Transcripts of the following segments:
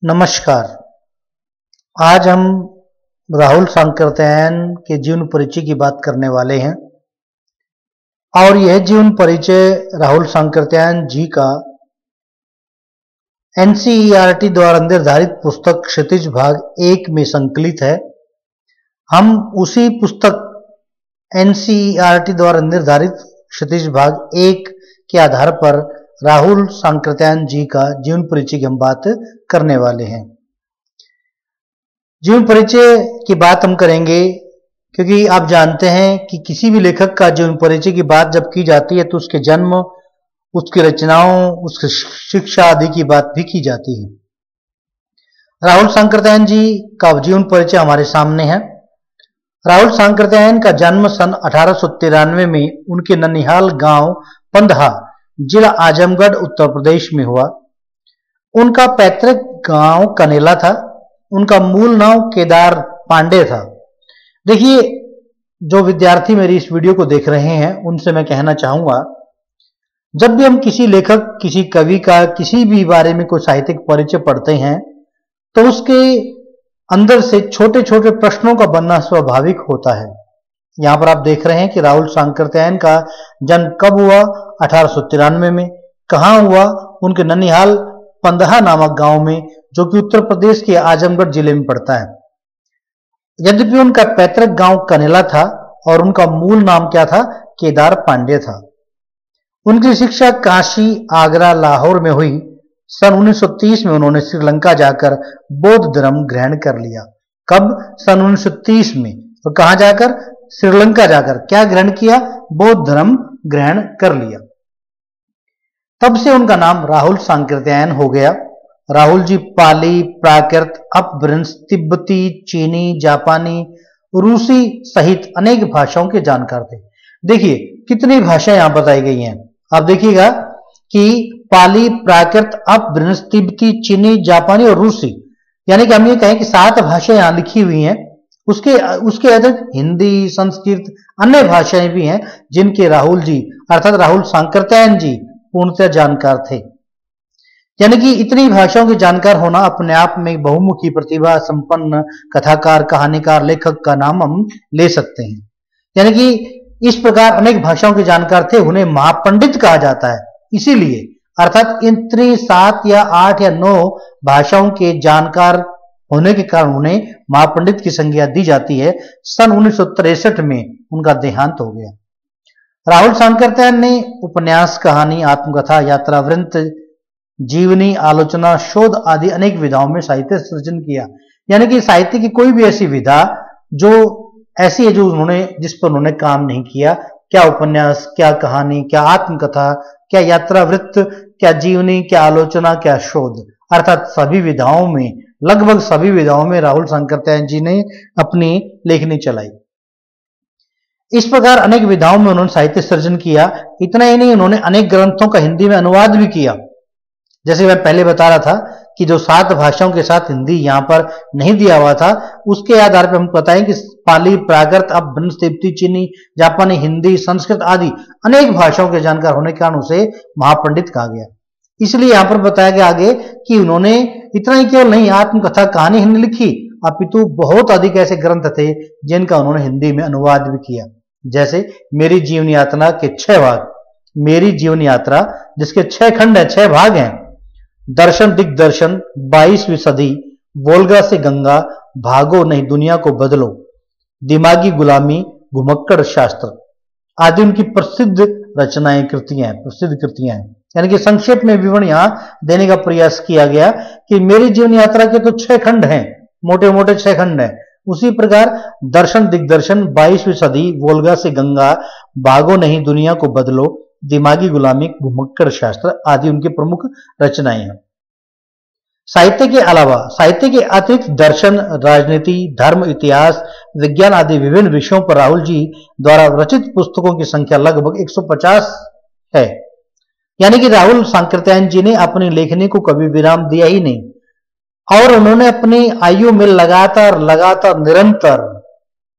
नमस्कार। आज हम राहुल सांकृत्यायन के जीवन परिचय की बात करने वाले हैं और यह जीवन परिचय राहुल सांकृत्यायन जी का एनसीईआरटी द्वारा निर्धारित पुस्तक क्षितिज भाग 1 में संकलित है। हम उसी पुस्तक एनसीईआरटी द्वारा निर्धारित क्षितिज भाग 1 के आधार पर राहुल सांकृत्यायन जी का जीवन परिचय की हम बात करने वाले हैं। जीवन परिचय की बात हम करेंगे क्योंकि आप जानते हैं कि किसी भी लेखक का जीवन परिचय की बात जब की जाती है तो उसके जन्म, उसकी रचनाओं, उसकी शिक्षा आदि की बात भी की जाती है। राहुल सांकृत्यायन जी का जीवन परिचय हमारे सामने है। राहुल सांकृत्यायन का जन्म सन 1893 में उनके ननिहाल गांव पंदहा, जिला आजमगढ़, उत्तर प्रदेश में हुआ। उनका पैतृक गांव कनेला था। उनका मूल नाम केदार पांडे था। देखिए, जो विद्यार्थी मेरी इस वीडियो को देख रहे हैं उनसे मैं कहना चाहूंगा, जब भी हम किसी लेखक, किसी कवि का किसी भी बारे में कोई साहित्यिक परिचय पढ़ते हैं तो उसके अंदर से छोटे छोटे प्रश्नों का बनना स्वाभाविक होता है। यहां पर आप देख रहे हैं कि राहुल सांकृत्यायन का जन्म कब हुआ? 1893 में। कहां हुआ? उनके ननिहाल पंदहा नामक गांव में, जो कि उत्तर प्रदेश के आजमगढ़ जिले में पड़ता है। यद्यपि उनका पैतृक गांव कनेला था और उनका मूल नाम क्या था? केदार पांडे था। उनकी शिक्षा काशी, आगरा, लाहौर में हुई। सन 1930 में उन्होंने श्रीलंका जाकर बौद्ध धर्म ग्रहण कर लिया। कब? सन 1930 में। तो कहां जाकर? श्रीलंका जाकर क्या ग्रहण किया? बौद्ध धर्म ग्रहण कर लिया। तब से उनका नाम राहुल सांकृत्यायन हो गया। राहुल जी पाली, प्राकृत, अपभ्रंश, तिब्बती, चीनी, जापानी, रूसी सहित अनेक भाषाओं के जानकार थे। देखिए कितनी भाषाएं यहां बताई गई हैं। आप देखिएगा कि पाली, प्राकृत, अपभ्रंश, तिब्बती, चीनी, जापानी और रूसी, यानी कि हम ये कहें कि 7 भाषाएं यहां लिखी हुई हैं। उसके अतिरिक्त हिंदी, संस्कृत, अन्य भाषाएं भी हैं जिनके राहुल जी अर्थात राहुल सांकृत्यायन जी पूर्णतः जानकार थे। यानी कि इतनी भाषाओं के जानकार होना अपने आप में बहुमुखी प्रतिभा संपन्न कथाकार, कहानीकार, लेखक का नाम हम ले सकते हैं। यानी कि इस प्रकार अनेक भाषाओं के जानकार थे, उन्हें महापंडित कहा जाता है। इसीलिए अर्थात इतनी 7 या 8 या 9 भाषाओं के जानकार होने के कारण उन्हें महापंडित की संज्ञा दी जाती है। सन 1963 में उनका देहांत हो गया। राहुल सांकृत्यायन ने उपन्यास, कहानी, आत्मकथा, यात्रा वृत्त, जीवनी, आलोचना, शोध आदि अनेक विधाओं में साहित्य सृजन किया। यानी कि साहित्य की कोई भी ऐसी विधा जो ऐसी है जो जिस पर उन्होंने काम नहीं किया, क्या उपन्यास, क्या कहानी, क्या आत्मकथा, क्या यात्रा वृत्त, क्या जीवनी, क्या आलोचना, क्या शोध, अर्थात सभी विधाओं में, लगभग सभी विधाओं में राहुल सांकृत्यायन जी ने अपनी लेखनी चलाई। इस प्रकार अनेक विधाओं में उन्होंने साहित्य सृजन किया। इतना ही नहीं, उन्होंने अनेक ग्रंथों का हिंदी में अनुवाद भी किया। जैसे मैं पहले बता रहा था कि जो 7 भाषाओं के साथ हिंदी यहां पर नहीं दिया हुआ था, उसके आधार पर हम बताएं कि पाली, प्राकृत, अपभ्रंश, तिब्बती, चीनी, जापानी, हिंदी, संस्कृत आदि अनेक भाषाओं के जानकार होने के कारण उसे महापंडित कहा गया। इसलिए यहां पर बताया गया आगे कि उन्होंने इतना ही केवल नहीं आत्मकथा, कहानी हिंदी लिखी, अपितु बहुत अधिक ऐसे ग्रंथ थे जिनका उन्होंने हिंदी में अनुवाद भी किया। जैसे मेरी जीवन यात्रा के 6 भाग, मेरी जीवन यात्रा जिसके 6 खंड है, 6 भाग हैं। दर्शन दिग्दर्शन, 22वीं सदी, वोल्गा से गंगा, भागो नहीं दुनिया को बदलो, दिमागी गुलामी, घुमक्कड़ शास्त्र आदि उनकी प्रसिद्ध रचनाएं, प्रसिद्ध कृतियां हैं। यानी कि संक्षेप में विवरण यहां देने का प्रयास किया गया कि मेरी जीवन यात्रा के तो 6 खंड हैं, मोटे मोटे 6 खंड हैं। उसी प्रकार दर्शन दिग्दर्शन, 22वीं सदी, वोल्गा से गंगा, भागो नहीं दुनिया को बदलो, दिमागी गुलामी, घुमक्कड़ शास्त्र आदि उनकी प्रमुख रचनाएं हैं। साहित्य के अलावा, साहित्य के अतिरिक्त दर्शन, राजनीति, धर्म, इतिहास, विज्ञान आदि विभिन्न विषयों पर राहुल जी द्वारा रचित पुस्तकों की संख्या लगभग 150 है। यानी कि राहुल सांकृत्यायन जी ने अपनी लेखनी को कभी विराम दिया ही नहीं और उन्होंने अपनी आयु में लगातार निरंतर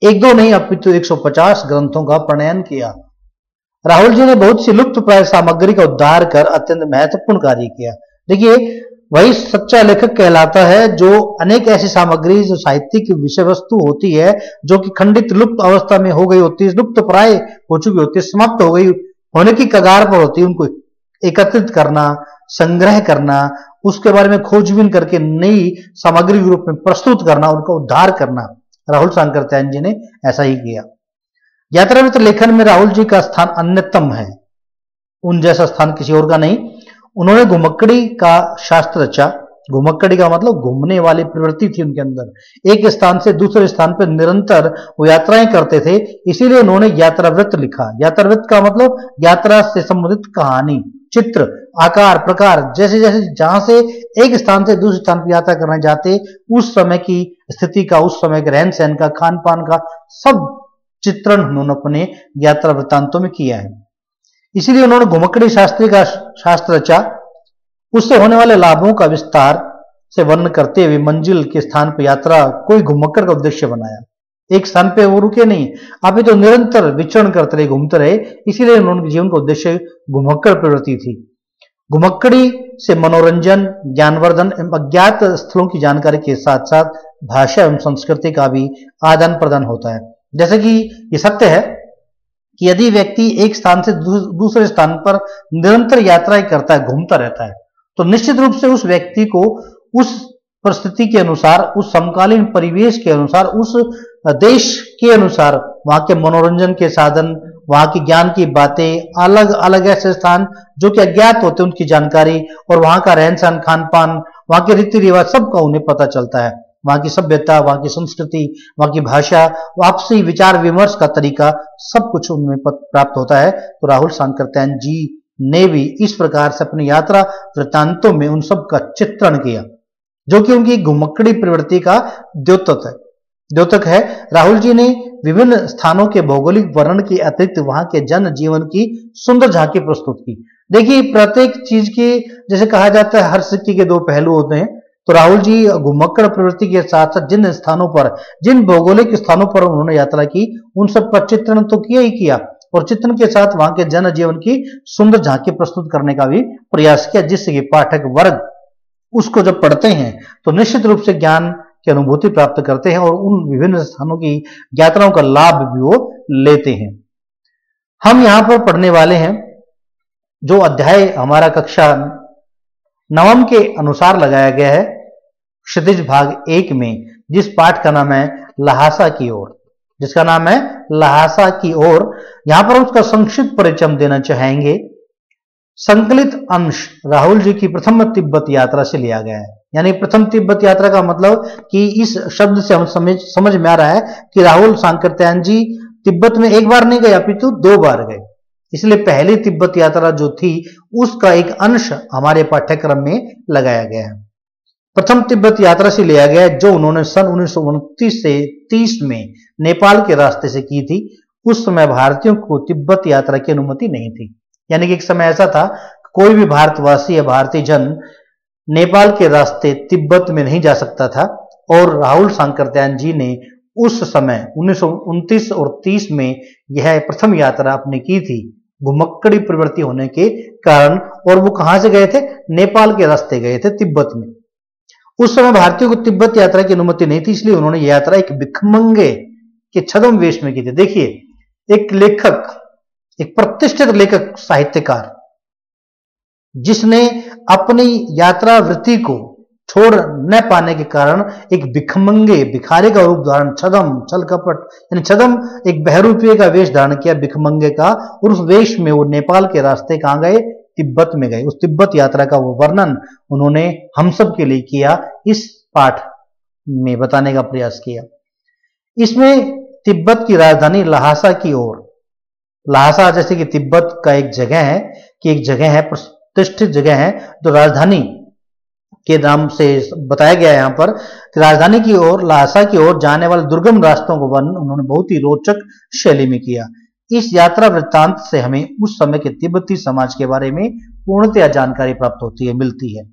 1-2 नहीं अपितु 150 ग्रंथों का प्रणयन किया। राहुल जी ने बहुत सी लुप्त प्राय सामग्री का उद्धार कर अत्यंत महत्वपूर्ण कार्य किया। देखिए, वही सच्चा लेखक कहलाता है जो अनेक ऐसी सामग्री जो साहित्यिक विषय वस्तु होती है जो कि खंडित लुप्त अवस्था में हो गई होती है, लुप्त प्राय हो चुकी होती है, समाप्त हो गई होने की कगार पर होती है, उनको एकत्रित करना, संग्रह करना, उसके बारे में खोजबीन करके नई सामग्री के रूप में प्रस्तुत करना, उनका उद्धार करना। राहुल शंकरत्यायन जी ने ऐसा ही किया। यात्रावृत्त लेखन में राहुल जी का स्थान अन्यतम है, उन जैसा स्थान किसी और का नहीं। उन्होंने घुमक्कड़ी का शास्त्र रचा। घुमक्कड़ी का मतलब घूमने वाली प्रवृत्ति थी उनके अंदर, एक स्थान से दूसरे स्थान पर निरंतर वो यात्राएं करते थे, इसीलिए उन्होंने यात्रावृत्त लिखा। यात्रावृत्त का मतलब यात्रा से संबंधित कहानी, चित्र, आकार, प्रकार, जैसे जैसे जहां से एक स्थान से दूसरे स्थान पर यात्रा करने जाते, उस समय की स्थिति का, उस समय के रहन सहन का, खान पान का सब चित्रण उन्होंने अपने यात्रा वृत्तांतों में किया है। इसीलिए उन्होंने घुमक्कड़ी शास्त्री का शास्त्र रचा। उससे होने वाले लाभों का विस्तार से वर्णन करते हुए मंजिल के स्थान पर यात्रा कोई घुमक्कड़ का उद्देश्य बनाया। एक स्थान पे वो रुके नहीं, अभी तो निरंतर विचरण करते रहे, घूमते रहे, इसीलिए उनके जीवन का उद्देश्य घुमक्कड़ प्रवृत्ति थी। घुमक्कड़ी से मनोरंजन, ज्ञानवर्धन एवं अज्ञात स्थलों की जानकारी के साथ साथ भाषा एवं संस्कृति का भी आदान प्रदान होता है। जैसे कि ये सत्य है कि यदि व्यक्ति एक स्थान से दूसरे स्थान पर निरंतर यात्राएं करता है, घूमता रहता है, तो निश्चित रूप से उस व्यक्ति को उस परिस्थिति के अनुसार, उस समकालीन परिवेश के अनुसार, उस देश के अनुसार वहां के मनोरंजन के साधन, वहां की ज्ञान की बातें, अलग अलग ऐसे स्थान जो कि अज्ञात होते हैं उनकी जानकारी, और वहां का रहन सहन, खान पान, वहां के रीति रिवाज सबका उन्हें पता चलता है। वहां की सभ्यता, वहां की संस्कृति, वहां की भाषा, आपसी विचार विमर्श का तरीका, सब कुछ उनमें प्राप्त होता है। तो राहुल शंकरत्यायन जी ने भी इस प्रकार से अपनी यात्रा वृत्तांतों में उन सब का चित्रण किया, जो कि उनकी घुमक्कड़ी प्रवृत्ति का द्योतक है। राहुल जी ने विभिन्न स्थानों के भौगोलिक वर्णन के अतिरिक्त वहां के जन जीवन की सुंदर झांकी प्रस्तुत की। देखिए, प्रत्येक चीज की, जैसे कहा जाता है हर सिक्के के दो पहलू होते हैं, तो राहुल जी घुमक्कड़ प्रवृत्ति के साथ साथ जिन स्थानों पर, जिन भौगोलिक स्थानों पर उन्होंने यात्रा की, उन सब का चित्रण तो किया ही किया, और चित्रण के साथ वहां के जन जीवन की सुंदर झांकी प्रस्तुत करने का भी प्रयास किया, जिससे कि पाठक वर्ग उसको जब पढ़ते हैं तो निश्चित रूप से ज्ञान की अनुभूति प्राप्त करते हैं और उन विभिन्न स्थानों की यात्राओं का लाभ भी वो लेते हैं। हम यहां पर पढ़ने वाले हैं जो अध्याय हमारा कक्षा 9 के अनुसार लगाया गया है, क्षितिज भाग 1 में, जिस पाठ का नाम है ल्हासा की ओर, जिसका नाम है ल्हासा की ओर। यहां पर उसका संक्षिप्त परिचय हम देना चाहेंगे। संकलित अंश राहुल जी की प्रथम तिब्बत यात्रा से लिया गया है। यानी प्रथम तिब्बत यात्रा का मतलब कि इस शब्द से हम समझ में आ रहा है कि राहुल शंकरत्यायन जी तिब्बत में एक बार नहीं गए, अपितु 2 बार गए। इसलिए पहली तिब्बत यात्रा जो थी उसका एक अंश हमारे पाठ्यक्रम में लगाया गया है। प्रथम तिब्बत यात्रा से लिया गया है जो उन्होंने सन 1929 से 30 में नेपाल के रास्ते से की थी। उस समय भारतीयों को तिब्बत यात्रा की अनुमति नहीं थी। यानी कि एक समय ऐसा था, कोई भी भारतवासी या भारतीय जन नेपाल के रास्ते तिब्बत में नहीं जा सकता था, और राहुल शंकरत्यायन जी ने उस समय 1929 और 30 में यह प्रथम यात्रा अपनी की थी, घुमक्कड़ी प्रवृत्ति होने के कारण। और वो कहां से गए थे? नेपाल के रास्ते गए थे, तिब्बत में। उस समय भारतीयों को तिब्बत यात्रा की अनुमति नहीं थी, इसलिए उन्होंने यह यात्रा एक भिखमंगे के छद्म वेश में की थी। देखिए, एक लेखक, एक प्रतिष्ठित लेखक, साहित्यकार, जिसने अपनी यात्रा वृत्ति को छोड़ न पाने के कारण एक भिखमंगे, भिखारी का रूप धारण, छद्म, छल कपट, यानी छद्म एक बहरूपीय का वेश धारण किया भिखमंगे का, और उस वेश में वो नेपाल के रास्ते कहां गए? तिब्बत में गए। उस तिब्बत यात्रा का वो वर्णन उन्होंने हम सब के लिए किया, इस पाठ में बताने का प्रयास किया। इसमें तिब्बत की राजधानी ल्हासा की ओर, ल्हासा जैसे कि तिब्बत का एक जगह है, कि एक जगह है, प्रतिष्ठित जगह है, जो राजधानी के नाम से बताया गया है यहां पर, राजधानी की ओर, ल्हासा की ओर जाने वाले दुर्गम रास्तों को वर्णन उन्होंने बहुत ही रोचक शैली में किया। इस यात्रा वृत्तांत से हमें उस समय के तिब्बती समाज के बारे में पूर्णतया जानकारी प्राप्त होती है, मिलती है।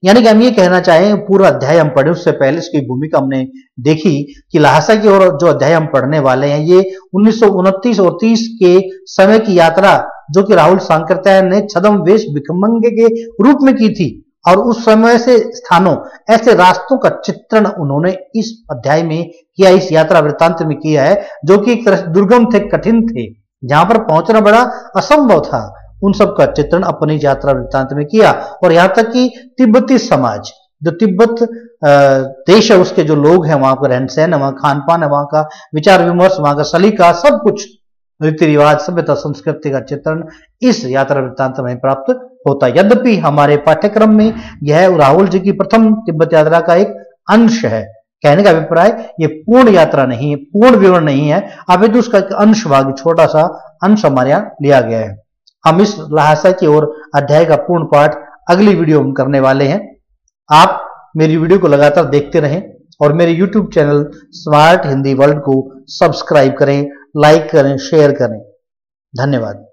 यानी कि हम ये कहना चाहें, पूरा अध्याय हम पढ़े उससे पहले इसकी भूमिका हमने देखी कि ल्हासा की ओर जो अध्याय हम पढ़ने वाले हैं, ये 1929 और 30 के समय की यात्रा, जो कि राहुल शंकरत्यायन ने छद्म वेश भिखमंगे के रूप में की थी, और उस समय से स्थानों, ऐसे रास्तों का चित्रण उन्होंने इस अध्याय में किया, इस यात्रा वृत्तांत में किया है, जो कि एक तरह से दुर्गम थे, कठिन थे, जहां पर पहुंचना बड़ा असंभव था। उन सब का चित्रण अपनी यात्रा वृत्तांत में किया। और यहां तक कि तिब्बती समाज, जो तिब्बत देश है, उसके जो लोग हैं, वहां का रहन सहन है, वहां खान पान है, वहां का विचार विमर्श, वहां का सलीका, सब कुछ रीति रिवाज, सभ्यता, संस्कृति का चित्रण इस यात्रा वृत्तांत में प्राप्त होता है। यद्यपि हमारे पाठ्यक्रम में यह राहुल जी की प्रथम तिब्बत यात्रा का एक अंश है। कहने का अभिप्राय, ये पूर्ण यात्रा नहीं है, पूर्ण विवरण नहीं है, अभी उसका एक अंश भाग, छोटा सा अंश हमारे यहाँ लिया गया है। हम इस लहासा की ओर अध्याय का पूर्ण पाठ अगली वीडियो में करने वाले हैं। आप मेरी वीडियो को लगातार देखते रहें और मेरे YouTube channel smart Hindi world को सब्सक्राइब करें, लाइक करें, शेयर करें। धन्यवाद।